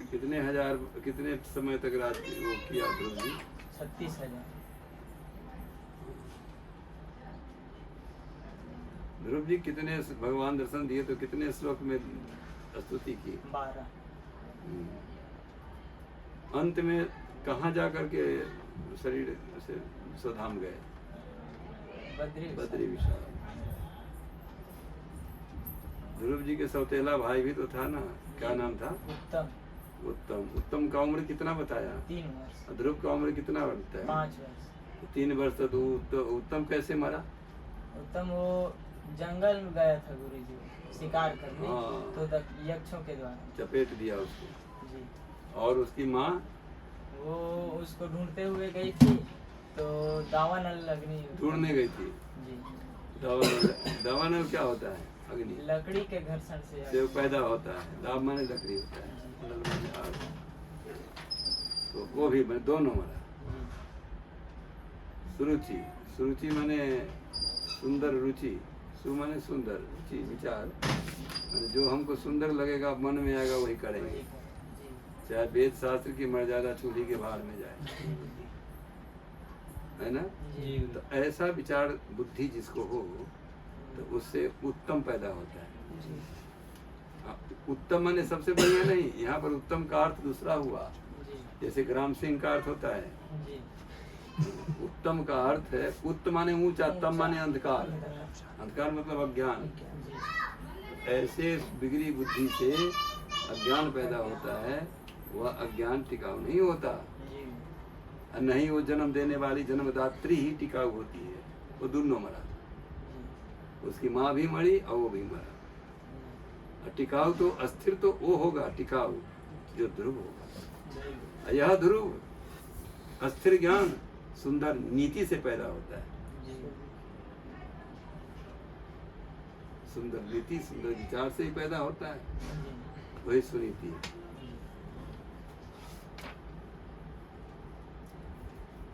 कितने हजार कितने समय तक राज वो किया ध्रुव जी? 36,000। ध्रुव जी कितने भगवान दर्शन दिए तो कितने श्लोक में स्तुति की? 12। अंत में कहाँ जा करके शरीर से स्वधाम गए? बद्री विशाल। ध्रुव जी के सौतेला भाई भी तो था ना, क्या नाम था? उत्तम। उत्तम। उत्तम का उम्र कितना बताया? 3 वर्ष। ध्रुव का उम्र कितना बनता है? 5 वर्ष। 3 वर्ष। तो उत्तम कैसे मरा? उत्तम वो जंगल में गया था गुरुजी शिकार करने। हाँ। तो यक्षों के द्वारा चपेट दिया उसको जी। और उसकी माँ वो उसको ढूंढते हुए गई थी तो दावानल अग्नि ढूंढने गई थी। जी। दावानल क्या होता है? अग्नि। लकड़ी के घर्षण से वो पैदा होता है। दाव माने लकड़ी होता है, नल माने आग। तो वो भी दोनों मरा। सुरुचि। सुरुचि माने सुंदर, रुचि। सु माने सुंदर, रुचि विचार माने जो हमको सुंदर लगेगा मन में आएगा वही करेंगे, चाहे वेद शास्त्र की मर्यादा चूल्ही के भार में जाए, है ना? तो ऐसा विचार बुद्धि जिसको हो तो उससे उत्तम पैदा होता है। उत्तम माने सबसे बढ़िया नहीं, यहाँ पर उत्तम का अर्थ दूसरा हुआ। जैसे ग्राम सिंह का अर्थ होता है उत्तम का अर्थ है उत्तम माने ऊंचा, तम माने अंधकार। अंधकार मतलब अज्ञान। ऐसे बिगड़ी बुद्धि से अज्ञान पैदा होता है, वह अज्ञान टिकाऊ नहीं होता, नहीं वो जन्म देने वाली जन्मदात्री ही टिकाऊ होती है। वो दोनों मरा, उसकी माँ भी मरी और वो भी मरा। टिकाऊ तो अस्थिर तो वो होगा, टिकाऊ जो ध्रुव होगा। यह ध्रुव अस्थिर ज्ञान सुंदर नीति से पैदा होता है। सुंदर नीति सुंदर विचार से ही पैदा होता है, वही सुनीति है।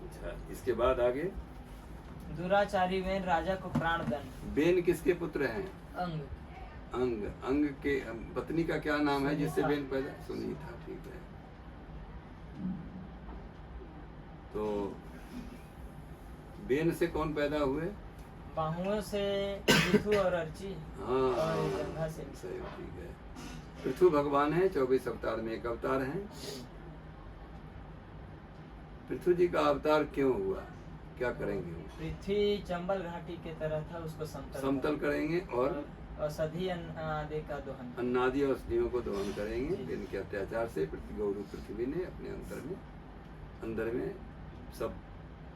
अच्छा, इसके बाद आगे दुराचारी वेन राजा को प्राण दंड। बेन किसके पुत्र हैं? अंग। अंग। अंग के पत्नी का क्या नाम है जिससे बेन पैदा? सुनीता। ठीक है। तो बेन से कौन पैदा हुए? बाहुओं से पृथु और अर्ची। हाँ, और गंगा से। सही, ठीक है। पृथु भगवान है, 24 अवतार में एक अवतार है। पृथु जी का अवतार क्यों हुआ, क्या करेंगे? पृथ्वी चंबल घाटी के तरह था, उसको समतल करेंगे और औषधि अन्नादि का दोहन। अन्नादि औषधियों को दोहन करेंगे। इनके अत्याचार से गौरव पृथ्वी ने अपने अंदर में सब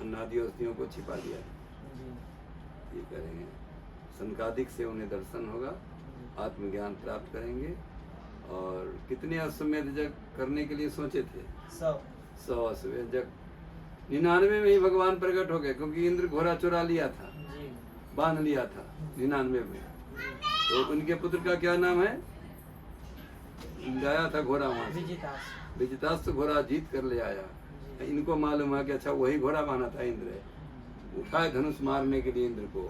अन्नादि औषधियों को छिपा दिया। ये करेंगे। संकादिक से उन्हें दर्शन होगा, आत्मज्ञान प्राप्त करेंगे। और कितने अश्वमेध यज्ञ करने के लिए सोचे थे? 100 अश्वमेध यज्ञ। 99 में ही भगवान प्रकट हो गए, क्योंकि इंद्र घोड़ा चुरा लिया था, बांध लिया था 99 में। तो उनके पुत्र का क्या नाम है? लाया था घोड़ा वहां से, विजितास तो घोड़ा जीत कर ले आया। इनको मालूम है कि अच्छा वही घोड़ा बांधा था इंद्र, उठाए धनुष मारने के लिए इंद्र को।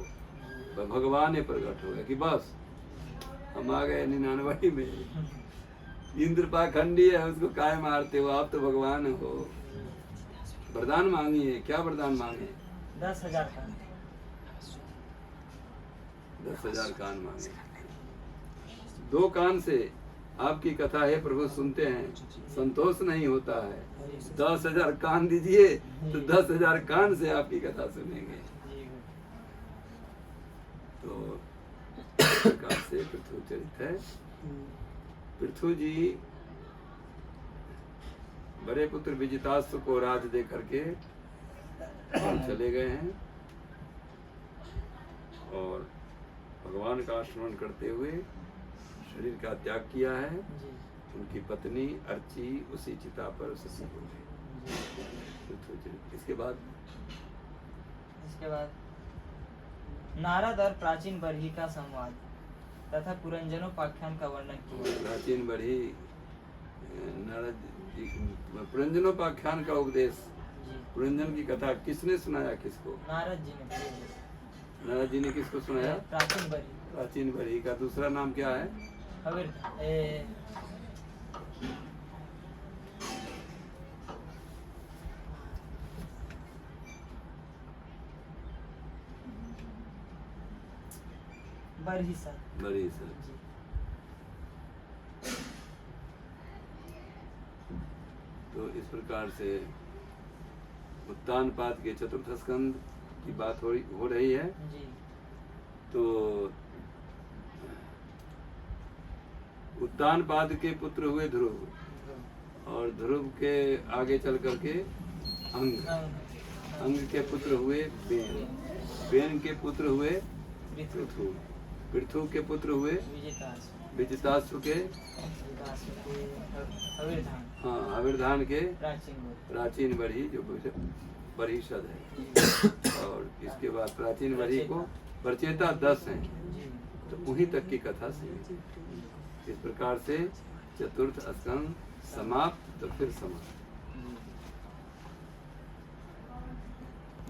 तो भगवान ने प्रकट हो गया कि बस हम आ गए 99 में। इंद्र पाखंडी है, उसको काय मारते हो, आप तो भगवान हो। वरदान मांगिए। क्या वरदान मांगे? 10,000 कान। 10,000 कान मांगे। 2 कान से आपकी कथा है प्रभु सुनते हैं, संतोष नहीं होता है। 10,000 कान दीजिए तो 10,000 कान से आपकी कथा सुनेंगे। तो प्रकार से पृथु चरित है। पृथु जी बड़े पुत्र विजितास्त्र को राज दे करके चले गए हैं और भगवान का स्मरण करते हुए शरीर का त्याग किया है। उनकी पत्नी अर्ची उसी चिता पर सती हो गई। इसके बाद नारद और प्राचीन बरही का संवाद तथा पुरंजनोपाख्यान का वर्णन किया। प्राचीन बरही नारद जी पुरंजनोपाख्यान का उपदेश, पुरंजन की कथा किसने सुनाया किसको? नारद जी ने। नारद जी ने किसको सुनाया? प्राचीन बरही। प्राचीन बरही का दूसरा नाम क्या है? बरहिसद। बरहिसद। जी। तो इस प्रकार से उत्तानपाद के चतुर्थ स्कंद की बात हो रही है। जी। तो उत्तानपाद के पुत्र हुए ध्रुव, और ध्रुव के आगे चल करके अंग, अंग के पुत्र हुए बेन, बेन के पुत्र हुए पृथु, पृथु के पुत्र हुए विजितासु के हाँ हविर्धान के प्राचीन बरही जो बरहिसद है। और इसके बाद प्राचीन बरही को प्रचेता 10 हैं, तो उन्हीं तक की कथा सीमित। इस प्रकार से चतुर्थ स्कंद समाप्त, तो फिर समाप्त।